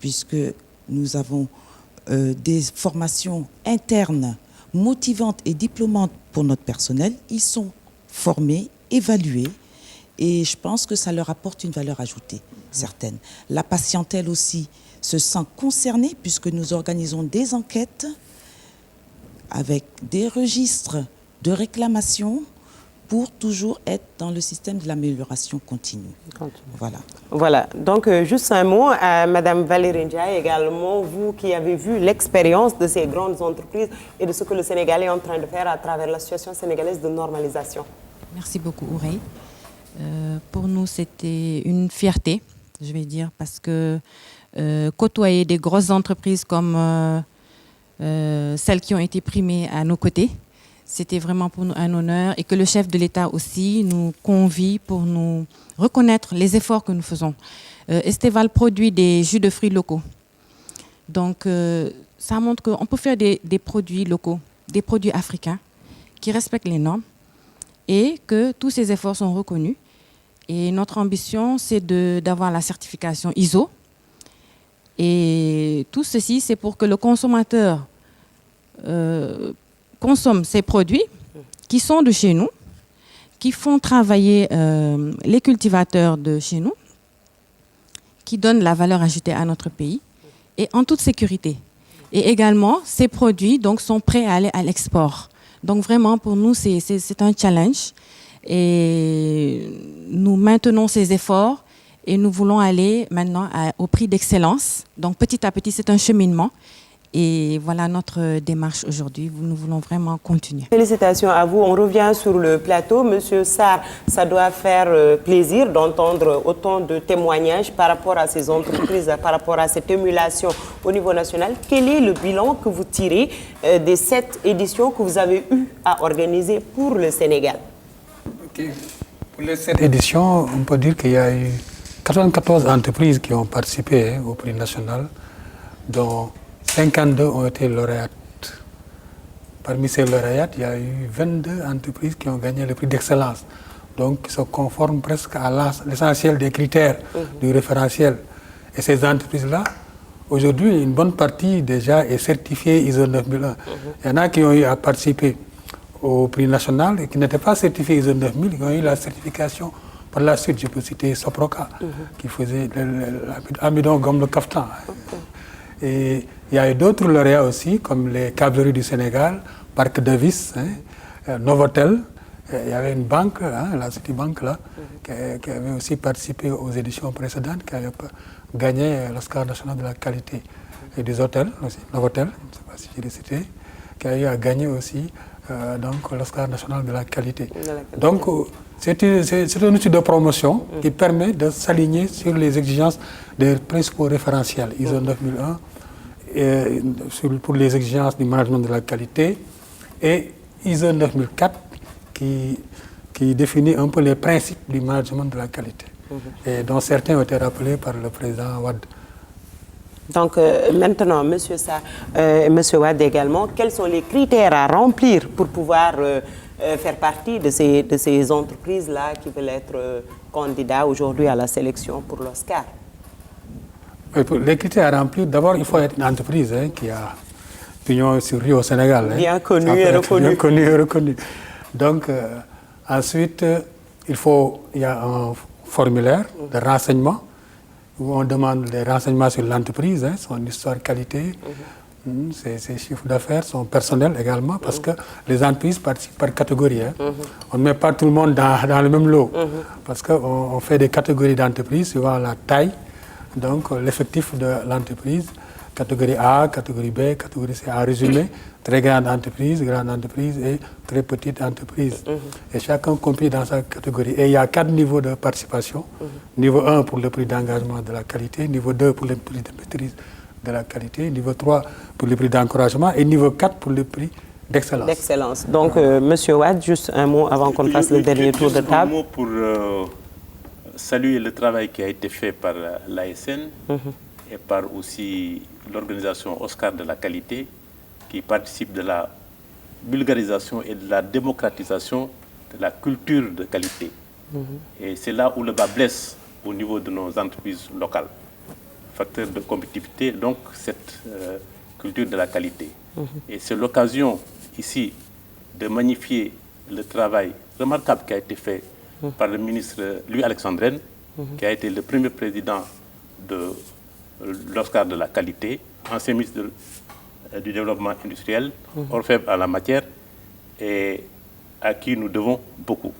puisque nous avons des formations internes motivantes et diplômantes pour notre personnel. Ils sont formés, évalués, et je pense que ça leur apporte une valeur ajoutée certaine. La patientèle aussi se sent concernée, puisque nous organisons des enquêtes avec des registres de réclamation pour toujours être dans le système de l'amélioration continue. Voilà. Voilà. Donc, juste un mot à Madame Valérie Ndiaye également, vous qui avez vu l'expérience de ces grandes entreprises et de ce que le Sénégal est en train de faire à travers l'Association sénégalaise de normalisation. Merci beaucoup, Ourey. Pour nous, c'était une fierté, je vais dire, parce que côtoyer des grosses entreprises comme celles qui ont été primées à nos côtés, c'était vraiment pour nous un honneur, et que le chef de l'État aussi nous convie pour nous reconnaître les efforts que nous faisons. Esteval produit des jus de fruits locaux. Donc, ça montre qu'on peut faire des produits locaux, des produits africains qui respectent les normes et que tous ces efforts sont reconnus. Et notre ambition, c'est d'avoir la certification ISO. Et tout ceci, c'est pour que le consommateur consomme ces produits qui sont de chez nous, qui font travailler les cultivateurs de chez nous, qui donnent la valeur ajoutée à notre pays, et en toute sécurité. Et également, ces produits donc, sont prêts à aller à l'export. Donc vraiment, pour nous, c'est un challenge. Et nous maintenons ces efforts et nous voulons aller maintenant au prix d'excellence. Donc petit à petit, c'est un cheminement. Et voilà notre démarche aujourd'hui. Nous voulons vraiment continuer. Félicitations à vous. On revient sur le plateau. Monsieur Sarr, ça doit faire plaisir d'entendre autant de témoignages par rapport à ces entreprises, par rapport à cette émulation au niveau national. Quel est le bilan que vous tirez des 7 éditions que vous avez eu à organiser pour le Sénégal? Okay. Pour les 7 éditions, on peut dire qu'il y a eu 94 entreprises qui ont participé au prix national, dont 52 ont été lauréates. Parmi ces lauréates, il y a eu 22 entreprises qui ont gagné le prix d'excellence, donc qui se conforment presque à l'essentiel des critères du référentiel. Et ces entreprises-là, aujourd'hui, une bonne partie déjà est certifiée ISO 9001. Il y en a qui ont eu à participer au prix national et qui n'étaient pas certifiés ISO 9000, qui ont eu la certification par la suite. Je peux citer Soproca, qui faisait l'amidon gomme le caftan. Et il y a eu d'autres lauréats aussi, comme les Câbleries du Sénégal, Parc Davis, Novotel. Il y avait une banque, la Citibank, là, qui avait aussi participé aux éditions précédentes, qui avait gagné l'Oscar national de la qualité. Et des hôtels aussi, Novotel, je ne sais pas si je l'ai cité, qui a eu à gagner aussi donc l'Oscar national de la qualité. Donc, c'est un outil de promotion qui permet de s'aligner sur les exigences des principaux référentiels ISO 9001 pour les exigences du management de la qualité et ISO 9004 qui définit un peu les principes du management de la qualité et dont certains ont été rappelés par le président Wade. Donc maintenant, M. Sarr et M. Wade également, quels sont les critères à remplir pour pouvoir faire partie de ces entreprises-là qui veulent être candidats aujourd'hui à la sélection pour l'Oscar? Les critères à remplir, d'abord, il faut être une entreprise qui a pignon sur rue au Sénégal. Bien connue et reconnue. Bien connue et reconnue. Donc, ensuite, il y a un formulaire de renseignement où on demande des renseignements sur l'entreprise, son histoire qualité, ses chiffres d'affaires, son personnel également, parce que les entreprises participent par catégorie. On ne met pas tout le monde dans le même lot, parce qu'on fait des catégories d'entreprises suivant la taille, donc l'effectif de l'entreprise, catégorie A, catégorie B, catégorie C. En résumé, très grande entreprise et très petite entreprise. Et chacun compris dans sa catégorie. Et il y a 4 niveaux de participation. Niveau 1 pour le prix d'engagement de la qualité, niveau 2 pour le prix de maîtrise de la qualité, niveau 3 pour le prix d'encouragement et niveau 4 pour le prix d'excellence. D'excellence. Donc, Monsieur Wade, juste un mot avant qu'on fasse le dernier tour de table. Un mot pour saluer le travail qui a été fait par l'ASN et par aussi l'organisation Oscar de la qualité qui participe de la vulgarisation et de la démocratisation de la culture de qualité. Et c'est là où le bas blesse au niveau de nos entreprises locales. facteur de compétitivité, donc cette culture de la qualité. Et c'est l'occasion ici de magnifier le travail remarquable qui a été fait par le ministre Louis Alexandren, qui a été le premier président de l'Oscar de la qualité, ancien ministre du développement industriel, orfèvre en la matière, et à qui nous devons beaucoup.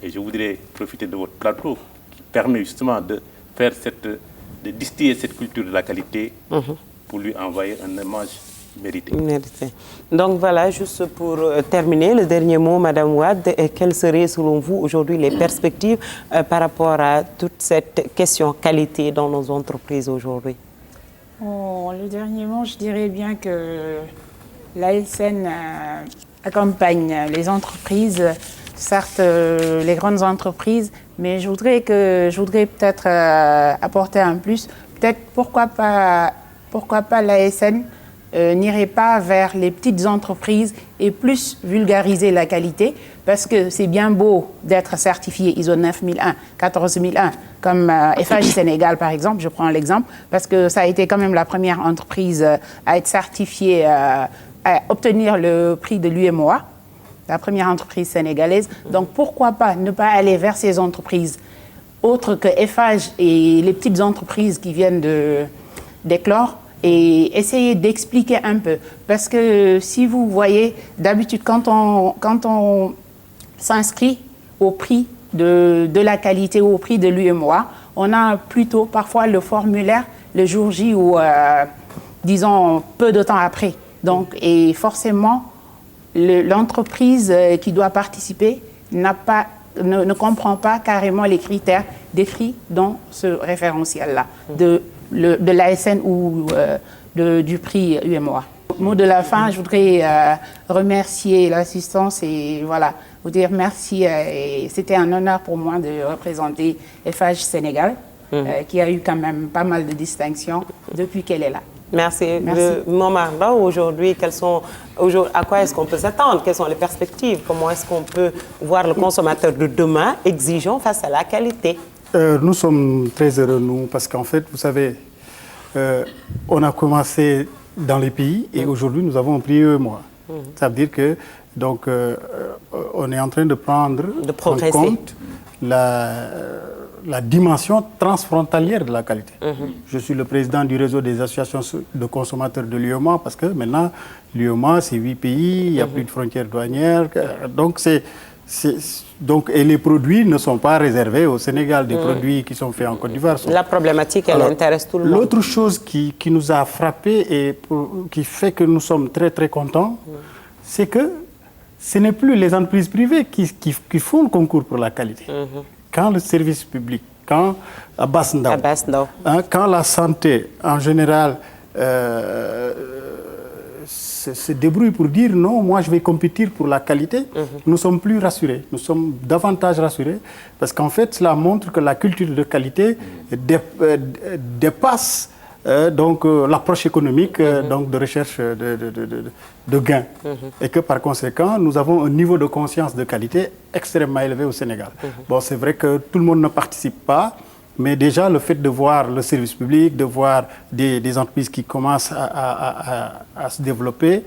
Et je voudrais profiter de votre plateau qui permet justement de faire de distiller cette culture de la qualité pour lui envoyer un hommage mérité. Donc voilà, juste pour terminer, le dernier mot, Madame Wade, quelles seraient selon vous aujourd'hui les perspectives par rapport à toute cette question qualité dans nos entreprises aujourd'hui? Le dernier mot, je dirais bien que l'ASN accompagne les entreprises, certes les grandes entreprises, mais je voudrais peut-être apporter un plus. Peut-être pourquoi pas l'ASN n'irait pas vers les petites entreprises et plus vulgariser la qualité, parce que c'est bien beau d'être certifié ISO 9001, 14001, comme FH Sénégal par exemple, je prends l'exemple, parce que ça a été quand même la première entreprise à être certifiée, à obtenir le prix de l'UMOA, la première entreprise sénégalaise. Donc pourquoi pas ne pas aller vers ces entreprises autres que FH et les petites entreprises qui viennent d'éclore, et essayer d'expliquer un peu. Parce que si vous voyez, d'habitude, quand on s'inscrit au prix de la qualité ou au prix de l'UMOA, on a plutôt parfois le formulaire le jour J ou, disons, peu de temps après. Donc, et forcément, l'entreprise qui doit participer ne comprend pas carrément les critères décrits dans ce référentiel-là de l'ASN ou du prix UMOA. Mot de la fin, je voudrais remercier l'assistance et voilà, vous dire merci. C'était un honneur pour moi de représenter FH Sénégal, qui a eu quand même pas mal de distinctions depuis qu'elle est là. Merci. Momar Ndao, aujourd'hui, à quoi est-ce qu'on peut s'attendre? Quelles sont les perspectives? Comment est-ce qu'on peut voir le consommateur de demain exigeant face à la qualité? Nous sommes très heureux, nous, parce qu'en fait, vous savez, on a commencé dans les pays et aujourd'hui, nous avons un prix UMOA. Ça veut dire que, donc, on est en train de prendre en compte la dimension transfrontalière de la qualité. Je suis le président du réseau des associations de consommateurs de l'UMOA parce que maintenant, l'UMOA, c'est 8 pays, il n'y a plus de frontières douanières. Donc, et les produits ne sont pas réservés au Sénégal, des produits qui sont faits en Côte d'Ivoire. La problématique, elle intéresse tout le monde. L'autre chose qui nous a frappés et qui fait que nous sommes très très contents, c'est que ce n'est plus les entreprises privées qui font le concours pour la qualité. Quand le service public, quand Abbas Ndao, quand la santé en général se débrouille pour dire non, moi je vais compétir pour la qualité, nous sommes plus rassurés, nous sommes davantage rassurés parce qu'en fait cela montre que la culture de qualité dépasse donc l'approche économique donc de recherche de gains et que par conséquent nous avons un niveau de conscience de qualité extrêmement élevé au Sénégal. Bon, c'est vrai que tout le monde ne participe pas, mais déjà le fait de voir le service public, de voir des entreprises qui commencent à se développer,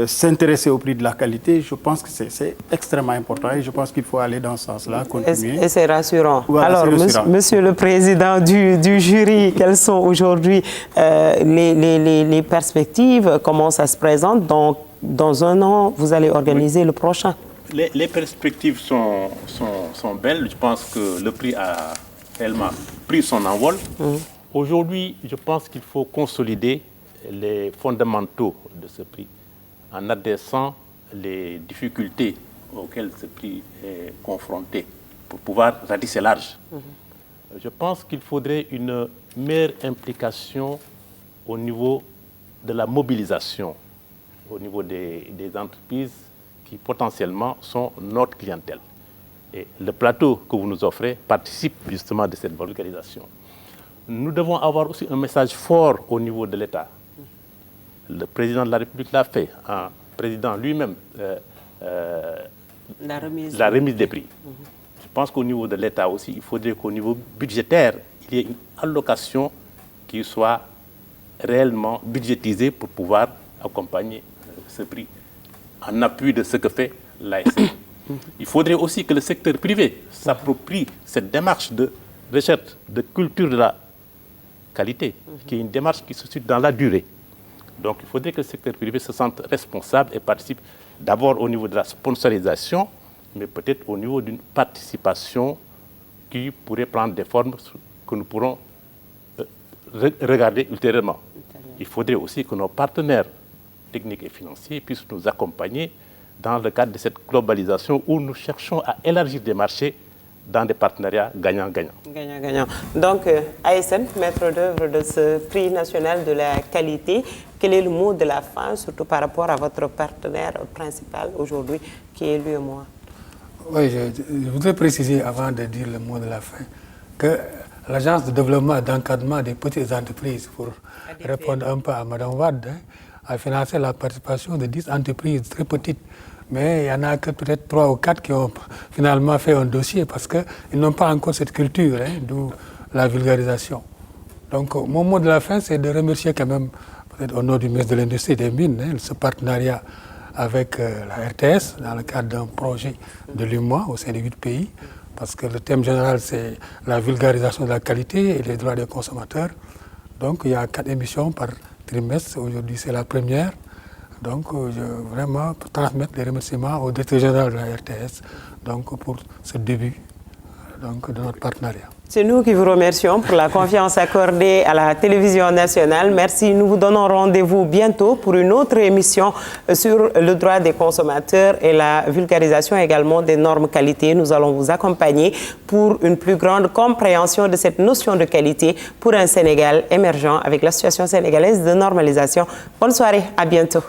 s'intéresser au prix de la qualité, je pense que c'est extrêmement important et je pense qu'il faut aller dans ce sens-là, continuer. Et c'est rassurant. Voilà, alors, rassurant. Monsieur le Président du jury, quelles sont aujourd'hui les perspectives? Comment ça se présente? Dans un an, vous allez organiser le prochain. Les perspectives sont belles. Je pense que le prix a réellement pris son envol. Aujourd'hui, je pense qu'il faut consolider les fondamentaux de ce prix en adressant les difficultés auxquelles ce prix est confronté pour pouvoir ratisser large. Je pense qu'il faudrait une meilleure implication au niveau de la mobilisation, au niveau des entreprises qui potentiellement sont notre clientèle. Et le plateau que vous nous offrez participe justement de cette vulgarisation. Nous devons avoir aussi un message fort au niveau de l'État. Le président de la République l'a fait, en président lui-même la remise des prix. Je pense qu'au niveau de l'État aussi, il faudrait qu'au niveau budgétaire, il y ait une allocation qui qui soit réellement budgétisé pour pouvoir accompagner ce prix en appui de ce que fait l'ASN. Il faudrait aussi que le secteur privé s'approprie cette démarche de recherche, de culture de la qualité, qui est une démarche qui se situe dans la durée. Donc il faudrait que le secteur privé se sente responsable et participe d'abord au niveau de la sponsorisation, mais peut-être au niveau d'une participation qui pourrait prendre des formes que nous pourrons regarder ultérieurement. Il faudrait aussi que nos partenaires techniques et financiers puissent nous accompagner dans le cadre de cette globalisation où nous cherchons à élargir des marchés dans des partenariats gagnant-gagnant. Gagnant-gagnant. Donc, ASN, maître d'œuvre de ce prix national de la qualité, quel est le mot de la fin, surtout par rapport à votre partenaire principal aujourd'hui, qui est l'UEMOA? Oui, je voudrais préciser avant de dire le mot de la fin que l'Agence de développement et d'encadrement des petites entreprises, pour répondre un peu à Mme Wade, a financé la participation de 10 entreprises très petites. Mais il y en a que peut-être 3 ou 4 qui ont finalement fait un dossier parce qu'ils n'ont pas encore cette culture, d'où la vulgarisation. Donc mon mot de la fin, c'est de remercier quand même, peut-être au nom du ministre de l'Industrie et des Mines, ce partenariat avec la RTS dans le cadre d'un projet de l'UEMOA au sein de 8 pays, parce que le thème général, c'est la vulgarisation de la qualité et les droits des consommateurs. Donc il y a 4 émissions par trimestre. Aujourd'hui, c'est la première. Donc, je veux vraiment transmettre les remerciements au directeur général de la RTS pour ce début de notre partenariat. C'est nous qui vous remercions pour la confiance accordée à la télévision nationale. Merci. Nous vous donnons rendez-vous bientôt pour une autre émission sur le droit des consommateurs et la vulgarisation également des normes qualité. Nous allons vous accompagner pour une plus grande compréhension de cette notion de qualité pour un Sénégal émergent avec la situation sénégalaise de normalisation. Bonne soirée, à bientôt.